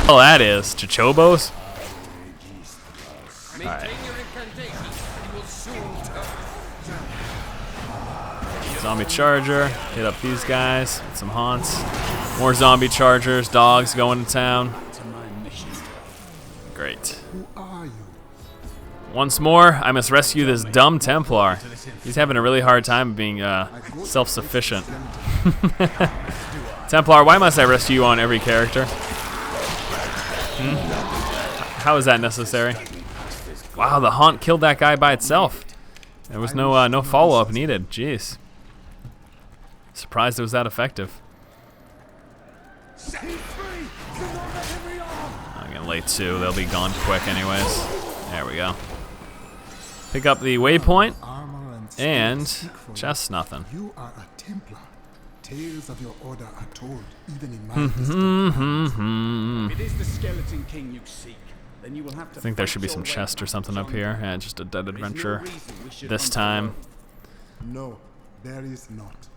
hell that is. Chochobos? Alright. Zombie charger. Hit up these guys. Get some haunts. More zombie chargers. Dogs going to town. Great. Once more, I must rescue this dumb Templar. He's having a really hard time being self-sufficient. Templar, why must I rescue you on every character? How is that necessary? Wow, the haunt killed that guy by itself. There was no follow-up needed. Jeez. Surprised it was that effective. I'm getting late too. They'll be gone quick anyways. There we go. Pick up the waypoint and chest nothing. You are a Templar. Tales of your order are told even in my It is the Skeleton King you seek. Then you will have to I think there should be some chest or something up here. Yeah, just a dead adventure this time. No, there is not.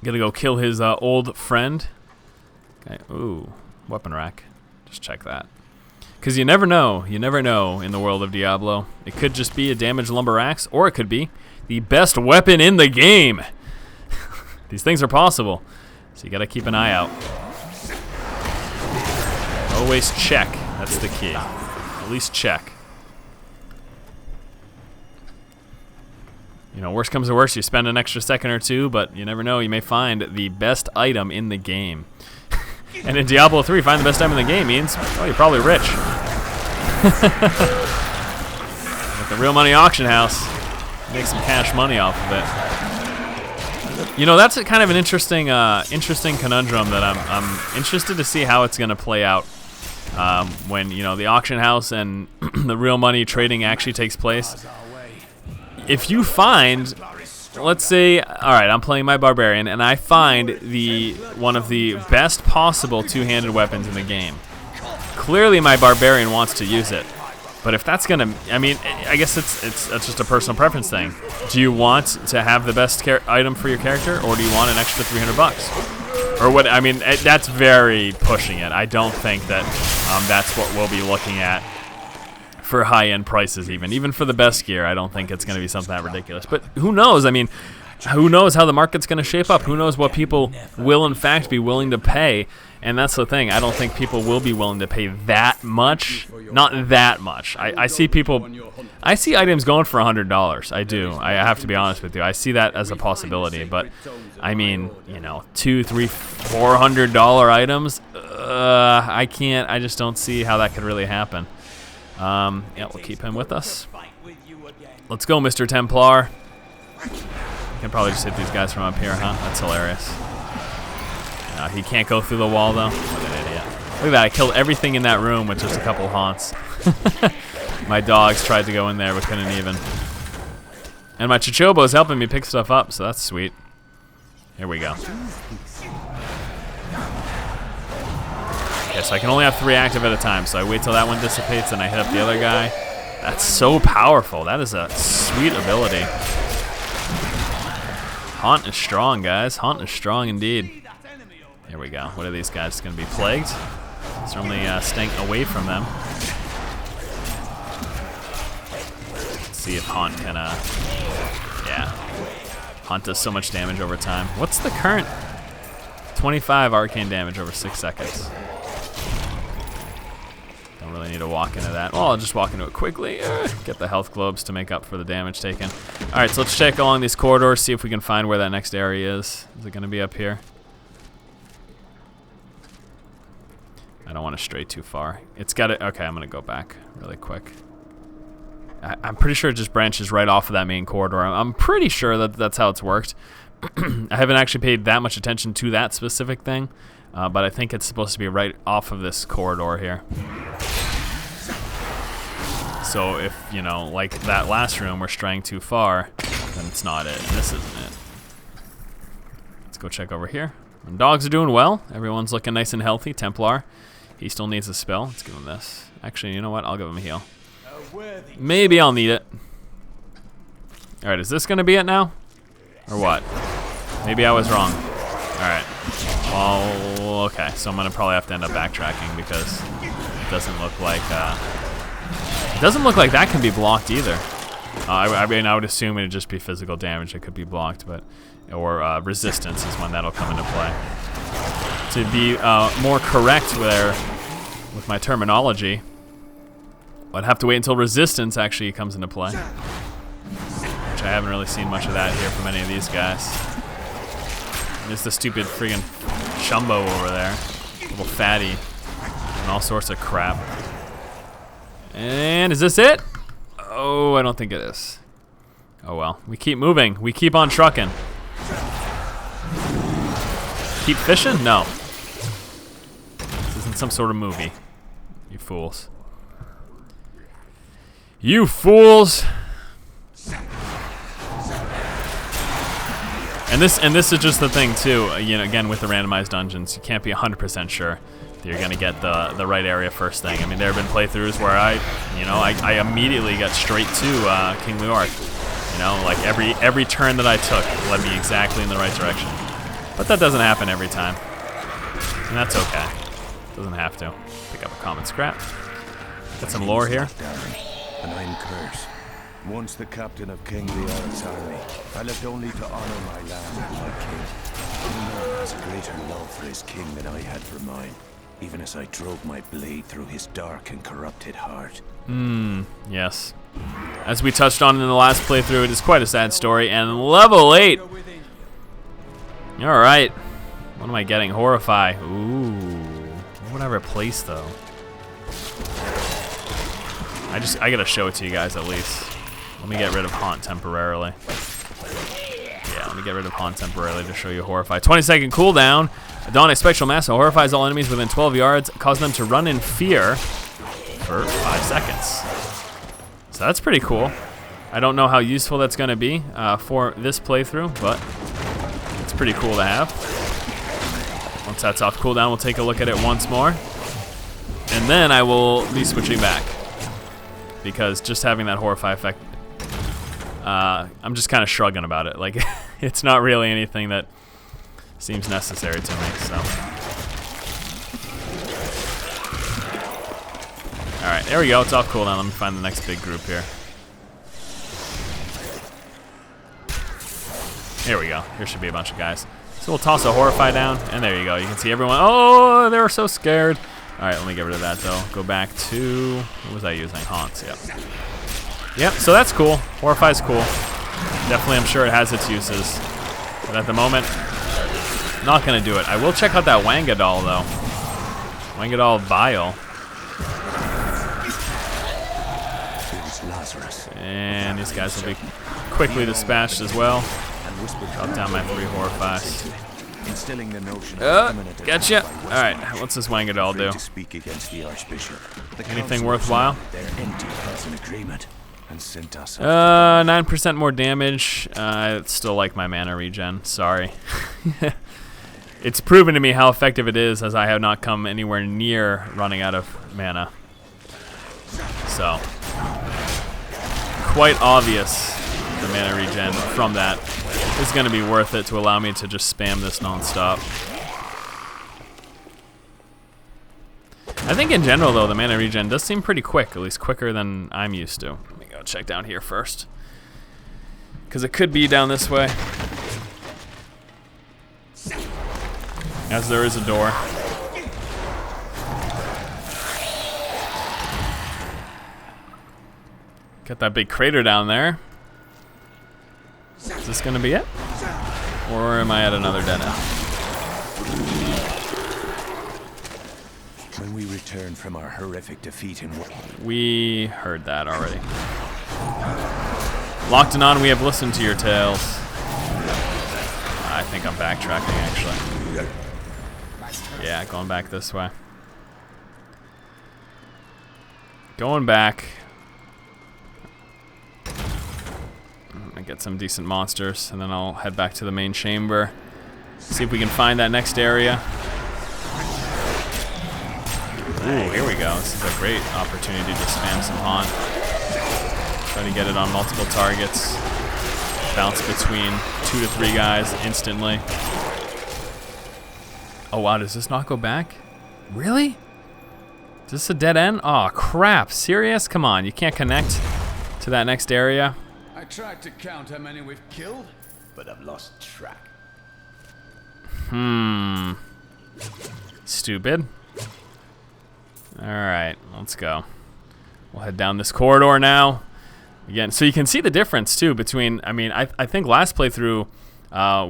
Gonna go kill his old friend. Okay. Ooh, weapon rack. Just check that. Because you never know in the world of Diablo. It could just be a damaged lumber axe, or it could be the best weapon in the game. These things are possible, so you gotta keep an eye out. Always check, that's the key. At least check. You know, worst comes to worst, you spend an extra second or two, but you never know, you may find the best item in the game. And in Diablo 3, find the best item in the game means, oh, you're probably rich. At the Real Money Auction House, make some cash money off of it. You know, that's kind of an interesting conundrum that I'm interested to see how it's going to play out when, you know, the auction house and the real money trading actually takes place. If you find, let's say, all right, I'm playing my barbarian and I find one of the best possible two-handed weapons in the game. Clearly, my barbarian wants to use it. But if that's gonna, I mean, I guess it's just a personal preference thing. Do you want to have the best item for your character, or do you want an extra $300? Or what? I mean, that's very pushing it. I don't think that that's what we'll be looking at for high-end prices. Even for the best gear, I don't think it's gonna be something that ridiculous. But who knows? I mean, who knows how the market's gonna shape up? Who knows what people will in fact be willing to pay? And that's the thing. I don't think people will be willing to pay that much. Not that much. I see items going for $100. I do. I have to be honest with you. I see that as a possibility. But I mean, you know, $200, $300, $400 items. I can't. I just don't see how that could really happen. Yeah, we'll keep him with us. Let's go, Mr. Templar. You can probably just hit these guys from up here, huh? That's hilarious. He can't go through the wall, though. What an idiot. Look at that. I killed everything in that room with just a couple haunts. My dogs tried to go in there, but couldn't even. And my Chochobo's helping me pick stuff up, so that's sweet. Here we go. Okay, so I can only have 3 active at a time, so I wait till that one dissipates, and I hit up the other guy. That's so powerful. That is a sweet ability. Haunt is strong, guys. Haunt is strong indeed. Here we go. What are these guys going to be plagued? Certainly staying away from them. Let's see if Haunt can, yeah. Haunt does so much damage over time. What's the current? 25 arcane damage over 6 seconds. Don't really need to walk into that. Well, I'll just walk into it quickly. Get the health globes to make up for the damage taken. All right, so let's check along these corridors, see if we can find where that next area is. Is it going to be up here? I don't want to stray too far. It's got to, okay, I'm going to go back really quick. I'm pretty sure it just branches right off of that main corridor. I'm pretty sure that that's how it's worked. I haven't actually paid that much attention to that specific thing, but I think it's supposed to be right off of this corridor here. So if, you know, like that last room, we're straying too far, then it's not it. This isn't it. Let's go check over here. And dogs are doing well. Everyone's looking nice and healthy. Templar, he still needs a spell. Let's give him this. Actually, you know what? I'll give him a heal. Maybe I'll need it. All right, is this going to be it now? Or what? Maybe I was wrong. Alright. Well, okay. So I'm going to probably have to end up backtracking because it doesn't look like that can be blocked either. I mean, I would assume it'd just be physical damage that could be blocked, but or resistance is when that'll come into play. To be more correct with my terminology, I'd have to wait until resistance actually comes into play, which I haven't really seen much of that here from any of these guys. There's the stupid friggin' Shumbo over there, little fatty, and all sorts of crap. And is this it? Oh, I don't think it is. Oh well, we keep moving. We keep on trucking. Keep fishing? No. This isn't some sort of movie. You fools. You fools! And this is just the thing too. You know, again with the randomized dungeons, you can't be 100% sure that you're gonna get the right area first thing. I mean, there have been playthroughs where I immediately got straight to King Leoric. You know, like every turn that I took led me exactly in the right direction. But that doesn't happen every time, and that's okay. Doesn't have to. Pick up a common scrap. Got some lore here. And I'm cursed. Once the captain of King Leoric's army, I lived only to honor my land and my king. No man has a greater love for his king than I had for mine, even as I drove my blade through his dark and corrupted heart. Yes. As we touched on in the last playthrough, it is quite a sad story. And level 8! Alright. What am I getting? Horrify. Ooh. What would I replace, though? I gotta show it to you guys at least. Let me get rid of Haunt temporarily. Yeah, let me get rid of Haunt temporarily to show you Horrify. 20-second cooldown. Dawn a spectral mass that horrifies all enemies within 12 yards, causing them to run in fear for 5 seconds. So that's pretty cool. I don't know how useful that's gonna be for this playthrough, but it's pretty cool to have. Once that's off cooldown, we'll take a look at it once more. And then I will be switching back. Because just having that Horrify effect, I'm just kind of shrugging about it. Like, it's not really anything that seems necessary to me, so. Alright, there we go. It's off cooldown. Let me find the next big group here. Here we go. Here should be a bunch of guys. So we'll toss a Horrify down, and there you go. You can see everyone. Oh, they were so scared. Alright, let me get rid of that, though. Go back to... What was I using? Haunts, yep. Yep, so that's cool. Horrify's cool. Definitely, I'm sure it has its uses. But at the moment, not going to do it. I will check out that Wangadal, though. Wangadal Bile. And these guys will be quickly dispatched as well. Drop down my 3 Horrifies. Instilling the notion Gotcha. Alright, what's this Wangadal do? to speak against the Archbishop. Anything worthwhile? Their empty an agreement and sent us 9% more damage. I still like my mana regen. Sorry. It's proven to me how effective it is, as I have not come anywhere near running out of mana. So, quite obvious the mana regen from that is going to be worth it to allow me to just spam this non-stop. I think in general, though, the mana regen does seem pretty quick, at least quicker than I'm used to. Let me go check down here first, because it could be down this way, as there is a door. Got that big crater down there. Is this gonna be it? Or am I at another dead end? When we return from our horrific defeat in We heard that already. Locked and on, we have listened to your tales. I think I'm backtracking, actually. Yeah, going back this way. Going back. Get some decent monsters, and then I'll head back to the main chamber. See if we can find that next area. Ooh, here we go. This is a great opportunity to spam some Haunt. Try to get it on multiple targets. Bounce between 2 to 3 guys instantly. Oh wow, does this not go back? Really? Is this a dead end? Oh crap, serious? Come on, you can't connect to that next area? I tried to count how many we've killed, but I've lost track. Stupid. Alright, let's go. We'll head down this corridor now. Again, so you can see the difference too between, I mean, I think last playthrough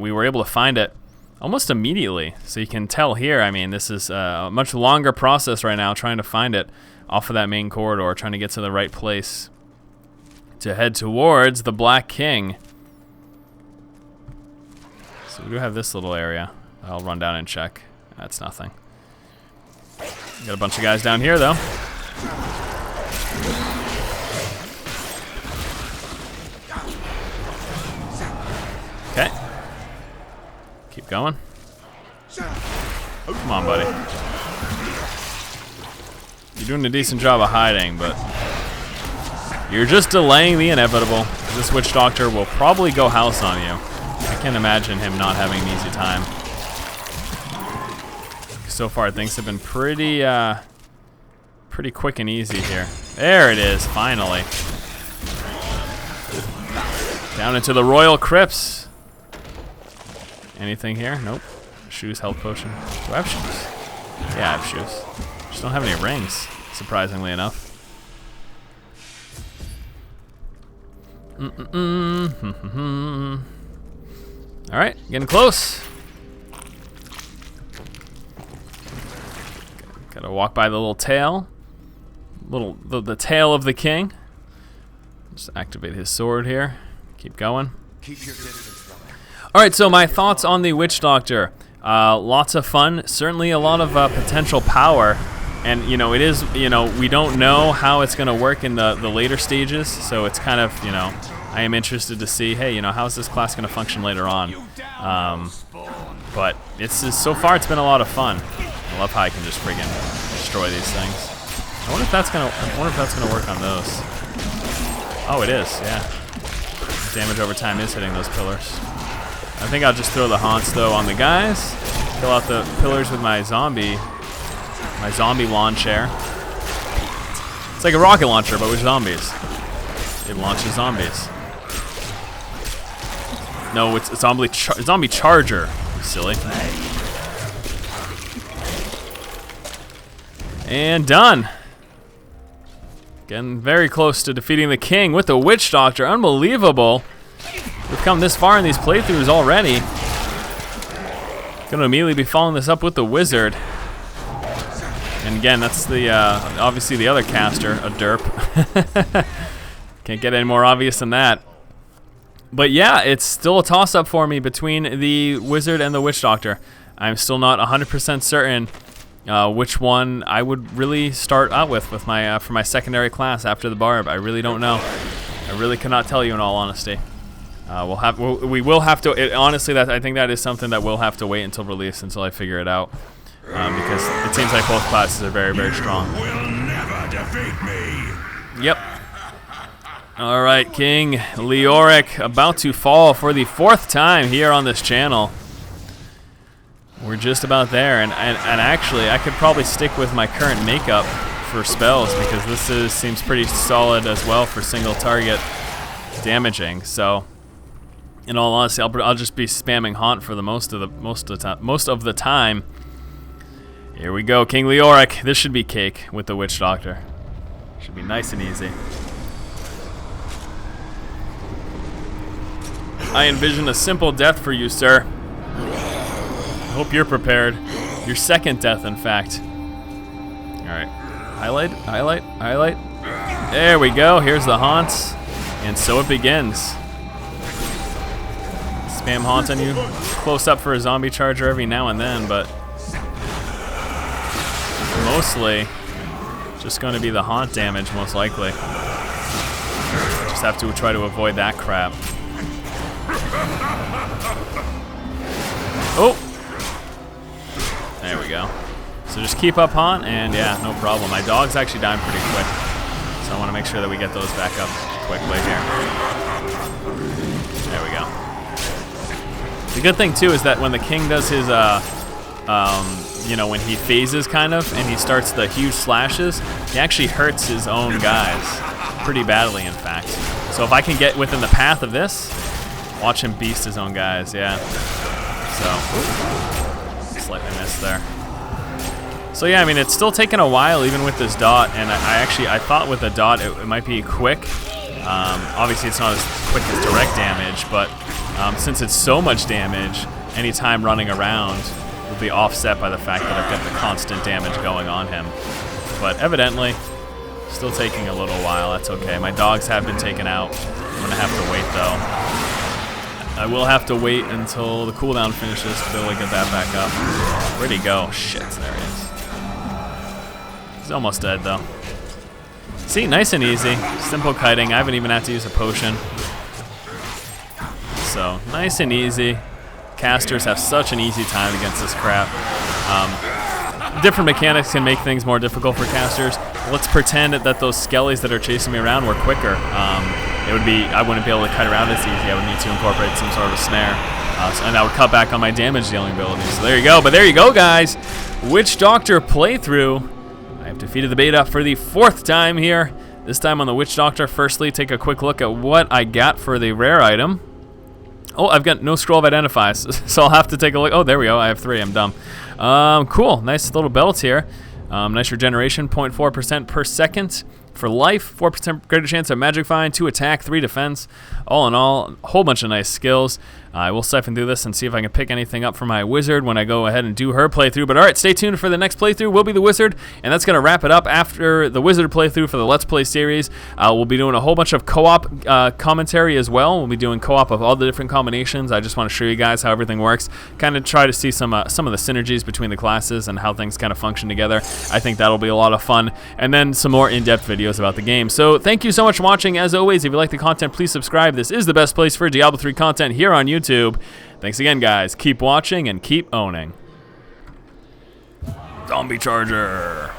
we were able to find it almost immediately. So you can tell here, I mean, this is a much longer process right now trying to find it off of that main corridor, trying to get to the right place to head towards the Black King. So we do have this little area. I'll run down and check. That's nothing. Got a bunch of guys down here though. Okay. Keep going. Come on, buddy. You're doing a decent job of hiding, but you're just delaying the inevitable. This witch doctor will probably go house on you. I can't imagine him not having an easy time. So far, things have been pretty quick and easy here. There it is, finally. Down into the royal crypts. Anything here? Nope. Shoes, health potion. Do I have shoes? Yeah, I have shoes. Just don't have any rings, surprisingly enough. All right, getting close. Gotta walk by the little tail. The tail of the king. Just activate his sword here. Keep going. Keep your distance from it. All right, so my thoughts on the Witch Doctor. Lots of fun, certainly a lot of potential power. And, you know, it is, you know, we don't know how it's going to work in the later stages. So it's kind of, you know, I am interested to see, hey, you know, how's this class going to function later on? But so far it's been a lot of fun. I love how I can just friggin' destroy these things. I wonder if that's gonna work on those. Oh, it is, yeah. Damage over time is hitting those pillars. I think I'll just throw the haunts though on the guys. Kill out the pillars with my zombie lawn chair. It's like a rocket launcher, but with zombies. It launches zombies. No, it's a zombie charger. You silly. And done. Getting very close to defeating the king with the Witch Doctor. Unbelievable. We've come this far in these playthroughs already. Gonna immediately be following this up with the wizard. And again, that's the obviously the other caster, a derp. Can't get any more obvious than that. But yeah, it's still a toss-up for me between the wizard and the Witch Doctor. I'm still not 100% certain which one I would really start out with my for my secondary class after the barb. I really don't know. I really cannot tell you in all honesty. We will have to. Honestly, I think that is something that we'll have to wait until release until I figure it out, because it seems like both classes are very, very strong. You will never defeat me. Yep. All right, King Leoric about to fall for the 4th time here on this channel. We're just about there, and actually, I could probably stick with my current makeup for spells because this seems pretty solid as well for single target damaging. So, in all honesty, I'll just be spamming haunt for the most of the time. Here we go, King Leoric. This should be cake with the Witch Doctor. Should be nice and easy. I envision a simple death for you, sir. Hope you're prepared. Your second death, in fact. Alright. Highlight, highlight, highlight. There we go. Here's the haunts. And so it begins. Spam haunt on you. Close up for a zombie charger every now and then, but mostly just going to be the haunt damage, most likely. Just have to try to avoid that crap. Oh! There we go. So just keep up haunt, and yeah, no problem. My dog's actually dying pretty quick, so I want to make sure that we get those back up quickly here. There we go. The good thing too is that when the king does you know, when he phases kind of, and he starts the huge slashes, he actually hurts his own guys pretty badly, in fact. So if I can get within the path of this, watch him beast his own guys, yeah. So, slightly missed there. So yeah, I mean, it's still taking a while even with this dot, and I thought with a dot it might be quick. Obviously it's not as quick as direct damage, but since it's so much damage, any time running around will be offset by the fact that I've got the constant damage going on him. But evidently, still taking a little while, that's okay. My dogs have been taken out. I'm gonna have to wait though. I will have to wait until the cooldown finishes to be able to get that back up. Where'd he go? Shit, there he is. He's almost dead though. See, nice and easy. Simple kiting. I haven't even had to use a potion. So, nice and easy. Casters have such an easy time against this crap. Different mechanics can make things more difficult for casters. Let's pretend that those skellies that are chasing me around were quicker. I wouldn't be able to cut around as easy. I would need to incorporate some sort of a snare. And that would cut back on my damage dealing ability. So there you go. But there you go, guys. Witch Doctor playthrough. I have defeated the beta for the 4th time here. This time on the Witch Doctor. Firstly, take a quick look at what I got for the rare item. Oh, I've got no scroll of identifies, so I'll have to take a look. Oh, there we go. I have 3. I'm dumb. Cool. Nice little belt here. Nice regeneration, 0.4% per second for life, 4% greater chance of magic find, 2 attack, 3 defense. All in all, a whole bunch of nice skills. I will siphon through this and see if I can pick anything up for my wizard when I go ahead and do her playthrough. But all right, stay tuned for the next playthrough. Will be the wizard, and that's going to wrap it up after the wizard playthrough for the Let's Play series. We'll be doing a whole bunch of co-op commentary as well. We'll be doing co-op of all the different combinations. I just want to show you guys how everything works, kind of try to see some of the synergies between the classes and how things kind of function together. I think that'll be a lot of fun, and then some more in-depth videos about the game. So thank you so much for watching. As always, if you like the content, please subscribe. This is the best place for Diablo 3 content here on YouTube. Thanks again, guys. Keep watching and keep owning. Zombie Charger.